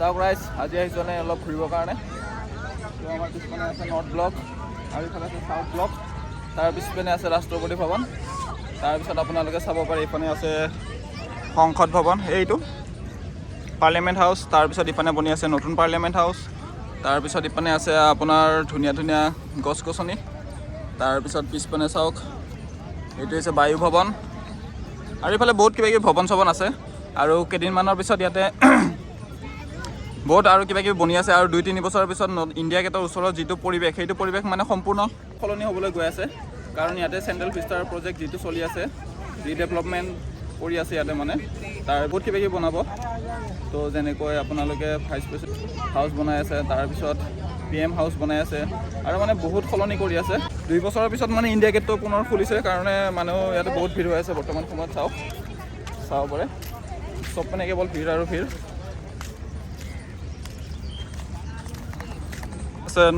চাওক ৰাইজ, আজি আহিছোঁ মানে অলপ ঘূৰিবৰ কাৰণে। তো আমাৰ পিছপিনে আছে নৰ্থ ব্লক আৰু ইফালে আছে চাউথ ব্লক, তাৰ পিছপিনে আছে ৰাষ্ট্ৰপতি ভৱন, তাৰপিছত আপোনালোকে চাব পাৰে ইফালে আছে সংসদ ভৱন, এইটো পাৰ্লিয়ামেণ্ট হাউচ, তাৰপিছত ইফালে বনি আছে নতুন পাৰ্লিয়ামেণ্ট হাউচ, তাৰপিছত ইফালে আছে আপোনাৰ ধুনীয়া ধুনীয়া গছ গছনি, তাৰপিছত পিছপিনে চাওক এইটো হৈছে বায়ু ভৱন, আৰু ইফালে বহুত কিবা কিবি ভৱন চৱন আছে। আৰু কেইদিনমানৰ পিছত ইয়াতে বহুত আৰু কিবা কিবি বনি আছে, আৰু 2-3 বছৰৰ পিছত ইণ্ডিয়া গেটৰ ওচৰত যিটো পৰিৱেশ, সেইটো পৰিৱেশ মানে সম্পূৰ্ণ সলনি হ'বলৈ গৈ আছে। কাৰণ ইয়াতে চেণ্ট্ৰেল ভিষ্টাৰ প্ৰজেক্ট যিটো চলি আছে, ৰিডেভেলপমেণ্ট কৰি আছে ইয়াতে, মানে তাৰ বহুত কিবা কিবি বনাব। তো যেনেকৈ আপোনালোকে ভাইচ প্ৰেচিডেণ্ট হাউচ বনাই আছে, তাৰপিছত PM হাউচ বনাই আছে, আৰু মানে বহুত সলনি কৰি আছে। 2 বছৰৰ পিছত মানে ইণ্ডিয়া গেটটো পুনৰ খুলিছে, কাৰণে মানুহ ইয়াতে বহুত ভিৰ হৈ আছে বৰ্তমান সময়ত। চাব পাৰে, চব মানে কেৱল ভিৰ আৰু ভিৰ আছে।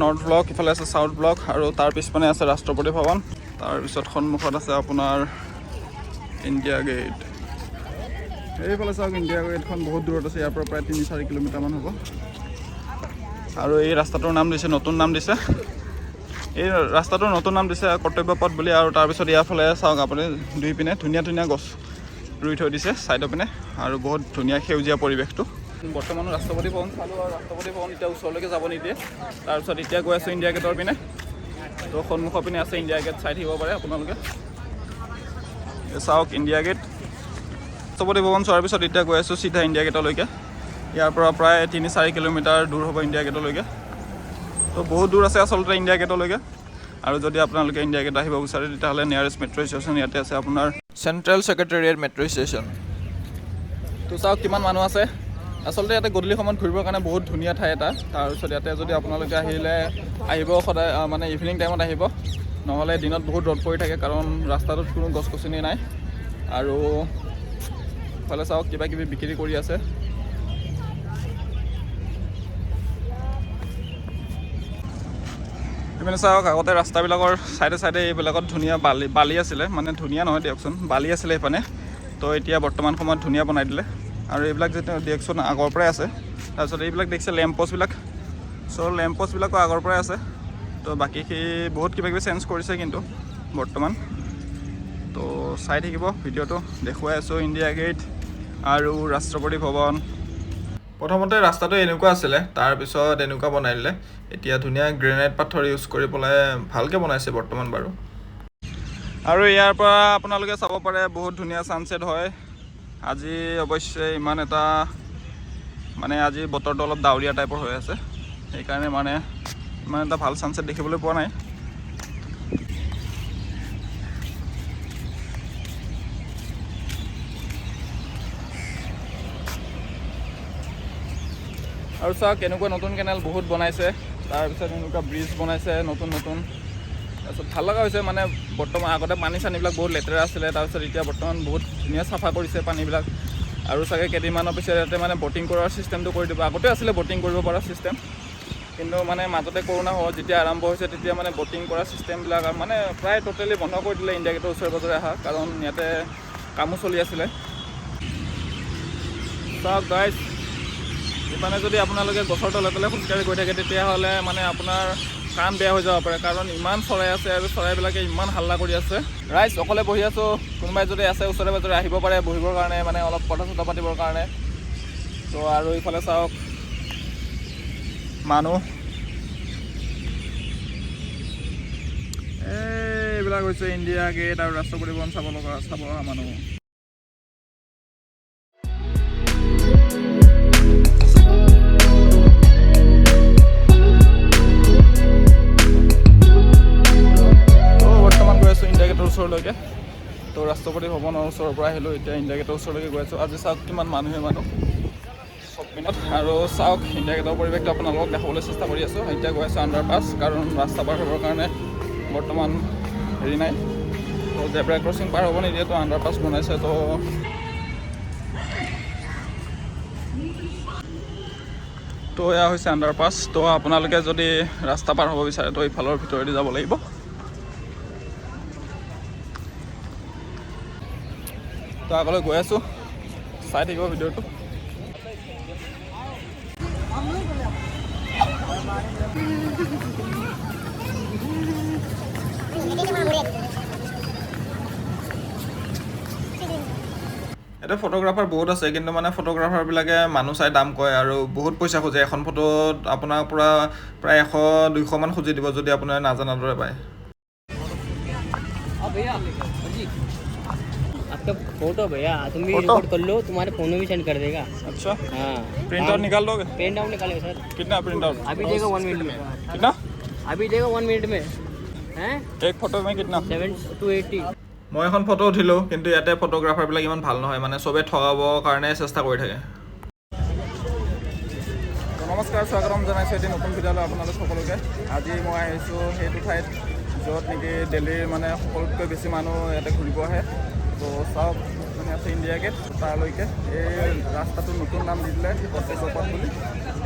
নৰ্থ ব্লক, ইফালে আছে চাউথ ব্লক, আৰু তাৰ পিছপিনে আছে ৰাষ্ট্ৰপতি ভৱন, তাৰপিছত সন্মুখত আছে আপোনাৰ ইণ্ডিয়া গেট। এইফালে চাওক ইণ্ডিয়া গেটখন বহুত দূৰত আছে, ইয়াৰ পৰা প্ৰায় 3-4 কিলোমিটাৰমান হ'ব। আৰু এই ৰাস্তাটোৰ নাম দিছে, নতুন নাম দিছে, এই ৰাস্তাটোৰ নতুন নাম দিছে কৰ্তব্য পথ বুলি। আৰু তাৰপিছত ইয়াৰ ফালে চাওক আপুনি দুই পিনে ধুনীয়া ধুনীয়া গছ ৰুই থৈ দিছে ছাইডৰ পিনে, আৰু বহুত ধুনীয়া সেউজীয়া পৰিৱেশটো। বৰ্তমান ৰাষ্ট্ৰপতি ভৱন চালোঁ, আৰু ৰাষ্ট্ৰপতি ভৱন এতিয়া ওচৰলৈকে যাব নিদিয়ে। তাৰপিছত এতিয়া গৈ আছোঁ ইণ্ডিয়া গেটৰ পিনে। তো সন্মুখৰ পিনে আছে ইণ্ডিয়া গেট, চাই থাকিব পাৰে আপোনালোকে। চাওক ইণ্ডিয়া গেট, ৰাষ্ট্ৰপতি ভৱন চোৱাৰ পিছত এতিয়া গৈ আছোঁ চিধা ইণ্ডিয়া গেটলৈকে। ইয়াৰ পৰা প্ৰায় 3-4 কিলোমিটাৰ দূৰ হ'ব ইণ্ডিয়া গেটলৈকে। তো বহুত দূৰ আছে আচলতে ইণ্ডিয়া গেটলৈকে। আৰু যদি আপোনালোকে ইণ্ডিয়া গেট আহিব বিচাৰে, তেতিয়াহ'লে নিয়াৰেষ্ট মেট্ৰ' ষ্টেচন ইয়াতে আছে আপোনাৰ চেণ্ট্ৰেল ছেক্ৰেটেৰিয়েট মেট্ৰ' ষ্টেচন। তো চাওক কিমান মানুহ আছে। আচলতে ইয়াতে গধূলি সময়ত ঘূৰিবৰ কাৰণে বহুত ধুনীয়া ঠাই এটা। তাৰপিছত ইয়াতে যদি আপোনালোকে আহিব সদায়, মানে ইভিনিং টাইমত আহিব, নহ'লে দিনত বহুত ৰ'দ পৰি থাকে, কাৰণ ৰাস্তাটোত কোনো গছ গছনি নাই। আৰু ইফালে চাওক কিবা কিবি বিক্ৰী কৰি আছে। ইপিনে চাওক আগতে ৰাস্তাবিলাকৰ চাইডে চাইডে এইবিলাকত ধুনীয়া বালি আছিলে, মানে ধুনীয়া নহয় দিয়কচোন, বালি আছিলে এইপিনে। তো এতিয়া বৰ্তমান সময়ত ধুনীয়া বনাই দিলে। আৰু এইবিলাক যেতিয়া দিয়কচোন আগৰ পৰাই আছে। তাৰপিছত এইবিলাক দেখিছে লেম্প পষ্টবিলাক, চ' লেম্প পষ্টবিলাকো আগৰ পৰাই আছে। তো বাকীখিনি বহুত কিবা কিবি চেঞ্জ কৰিছে কিন্তু বৰ্তমান। তো চাই থাকিব ভিডিঅ'টো, দেখুৱাই আছোঁ ইণ্ডিয়া গেট আৰু ৰাষ্ট্ৰপতি ভৱন। প্ৰথমতে ৰাস্তাটো এনেকুৱা আছিলে, তাৰপিছত এনেকুৱা বনাই দিলে। এতিয়া ধুনীয়া গ্ৰেনাইট পাথৰ ইউজ কৰি পেলাই ভালকৈ বনাইছে বৰ্তমান বাৰু। আৰু ইয়াৰ পৰা আপোনালোকে চাব পাৰে বহুত ধুনীয়া ছানছেট হয়। আজি অৱশ্যে আজি বতৰটো অলপ ডাৱৰীয়া টাইপৰ হৈ আছে, সেইকাৰণে মানে ইমান এটা ভাল ছানছেট দেখিবলৈ পোৱা নাই। আৰু চাওক এনেকুৱা নতুন কেনেল বহুত বনাইছে, তাৰপিছত এনেকুৱা ব্ৰিজ বনাইছে নতুন নতুন। তাৰপিছত ভাল লগা হৈছে, মানে বৰ্তমান আগতে পানী চানীবিলাক বহুত লেতেৰা আছিলে, তাৰপিছত এতিয়া বৰ্তমান বহুত ধুনীয়া চাফা কৰিছে পানীবিলাক। আৰু চাগে কেইদিনমানৰ পিছত ইয়াতে মানে বটিং কৰাৰ চিষ্টেমটো কৰি দিব। আগতে আছিলে বটিং কৰিব পৰা চিষ্টেম, কিন্তু মানে মাজতে কৰোণা হোৱা যেতিয়া আৰম্ভ হৈছে, তেতিয়া মানে বটিং কৰা চিষ্টেমবিলাক মানে প্ৰায় টোটেলি বন্ধ কৰি দিলে ইণ্ডিয়া গেটৰ ওচৰে পাজৰে অহা, কাৰণ ইয়াতে কামো চলি আছিলে। চাওক গাইজ, ইমানে যদি আপোনালোকে গছৰ তলে তলে খোজকাঢ়ি গৈ থাকে, তেতিয়াহ'লে মানে আপোনাৰ কাম বেয়া হৈ যাব পাৰে, কাৰণ ইমান চৰাই আছে আৰু চৰাইবিলাকে ইমান হাল্লা কৰি আছে। ৰাইজ অকলে বহি আছোঁ, কোনোবাই যদি আছে ওচৰে পাজৰে আহিব পাৰে বহিবৰ কাৰণে, মানে অলপ কথা চথা পাতিবৰ কাৰণে। তো আৰু ইফালে চাওক মানুহ, এইবিলাক হৈছে ইণ্ডিয়া গেট আৰু ৰাষ্ট্ৰপতি ভৱন চাব অহা মানুহ। ওচৰলৈকে তো ৰাষ্ট্ৰপতি ভৱনৰ ওচৰৰ পৰা আহিলোঁ, এতিয়া ইণ্ডিয়া গেটৰ ওচৰলৈকে গৈ আছোঁ। আজি চাওক কিমান মানুহ চব পিনত। আৰু চাওক ইণ্ডিয়া গেটৰ পৰিৱেশটো আপোনালোকক দেখাবলৈ চেষ্টা কৰি আছোঁ। এতিয়া গৈ আছোঁ আণ্ডাৰপাছ, কাৰণ ৰাস্তা পাৰ হ'বৰ কাৰণে বৰ্তমান হেৰি নাই, তো জেব্ৰা ক্ৰচিং পাৰ হ'ব নিদিয়ে, তো আণ্ডাৰপাছ বনাইছে। তো এয়া হৈছে আণ্ডাৰপাছ। তো আপোনালোকে যদি ৰাস্তা পাৰ হ'ব বিচাৰে, তো ইফালৰ ভিতৰেদি যাব লাগিব। তো আগলৈ গৈ আছোঁ, চাই থাকিব ভিডিঅ'টো। এটা ফটোগ্ৰাফাৰ বহুত আছে, কিন্তু মানে ফটোগ্ৰাফাৰবিলাকে মানুহ চাই দাম কয় আৰু বহুত পইচা খোজে। এখন ফটোত আপোনাৰ পৰা প্ৰায় 100-200 মান খুজি দিব যদি আপোনাৰ নাজানাৰ দৰে পায়। आपका फोटो भैया तुम भी रिकॉर्ड कर लो, तुम्हारे फोन में भी सेंड कर देगा। अच्छा, हाँ प्रिंट आउट निकाल दोगे? प्रिंट आउट निकालेगा सर। कितना प्रिंट आउट? अभी देगा 1 मिनट में। कितना? अभी देगा 1 मिनट में हैं। एक फोटो में कितना? 7-280। মই এখন ফটো উঠিলোঁ, কিন্তু ইয়াতে ফটোগ্ৰাফাৰবিলাক ইমান ভাল নহয়, মানে চবে ঠগাবৰ কাৰণে চেষ্টা কৰি থাকে। নমস্কাৰ, স্বাগতম জনাইছোঁ এটি নতুন ভিডিঅ'লৈ আপোনালোক সকলোকে। আজি মই আহিছোঁ সেইটো ঠাইত য'ত নেকি দিল্লীৰ মানে সকলোতকৈ বেছি মানুহ ইয়াতে ঘূৰিব আহে। তো চাওক, মানে আছে ইণ্ডিয়া গেট, তালৈকে এই ৰাস্তাটোৰ নতুন নাম দি দিলে কৰ্তব্যপথ বুলি।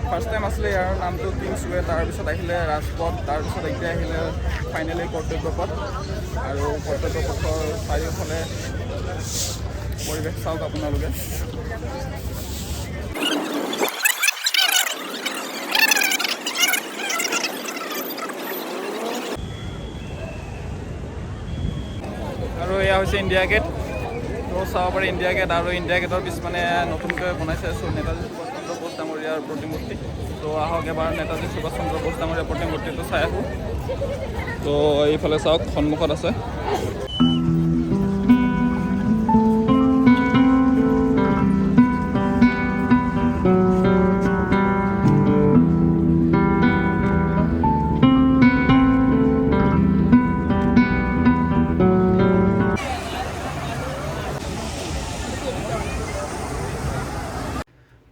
ফাৰ্ষ্ট টাইম আছিলে ইয়াৰ নামটো কিংছৱে, তাৰপিছত আহিলে ৰাজপথ, তাৰপিছত এতিয়া আহিলে ফাইনেলি কৰ্তব্যপথ। আৰু কৰ্তব্যপথৰ চাৰিওফালে পৰিৱেশ চাওক আপোনালোকে। আৰু এয়া হৈছে ইণ্ডিয়া গেট। তো চাব পাৰি ইণ্ডিয়া গেট, আৰু ইণ্ডিয়া গেটৰ পিছ মানে নতুনকৈ বনাইছে নেতাজী সুভাষ চন্দ্ৰ বোস ডাঙৰীয়াৰ প্ৰতিমূৰ্তি। তো আহক এবাৰ নেতাজী সুভাষ চন্দ্ৰ বোস ডাঙৰীয়াৰ প্ৰতিমূৰ্তিটো চাই আহোঁ। তো এইফালে চাওক, সন্মুখত আছে।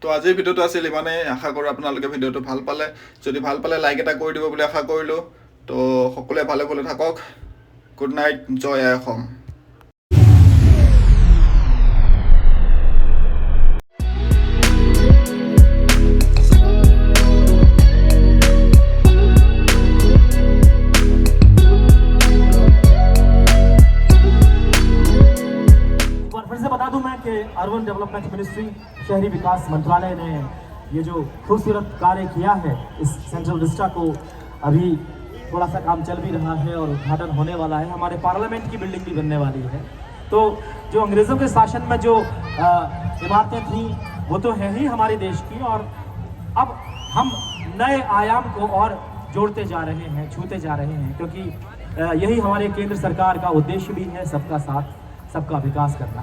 তো আজিৰ ভিডিঅ'টো আছিল ইমানেই। আশা কৰোঁ আপোনালোকে ভিডিঅ'টো ভাল পালে। যদি ভাল পালে লাইক এটা কৰি দিব বুলি আশা কৰিলোঁ। তো সকলোৱে ভালে ভালে থাকক। গুড নাইট, জয় আই অসম। फिर से बता दूं मैं कि अर्बन डेवलपमेंट मिनिस्ट्री, शहरी विकास मंत्रालय ने ये जो खूबसूरत कार्य किया है, इस सेंट्रल विस्टा को अभी थोड़ा सा काम चल भी रहा है और उद्घाटन होने वाला है। हमारे पार्लियामेंट की बिल्डिंग भी बनने वाली है। तो जो अंग्रेज़ों के शासन में जो इमारतें थी वो तो है ही हमारे देश की, और अब हम नए आयाम को और जोड़ते जा रहे हैं, छूते जा रहे हैं, क्योंकि यही हमारे केंद्र सरकार का उद्देश्य भी है, सबका साथ सबका विकास करना।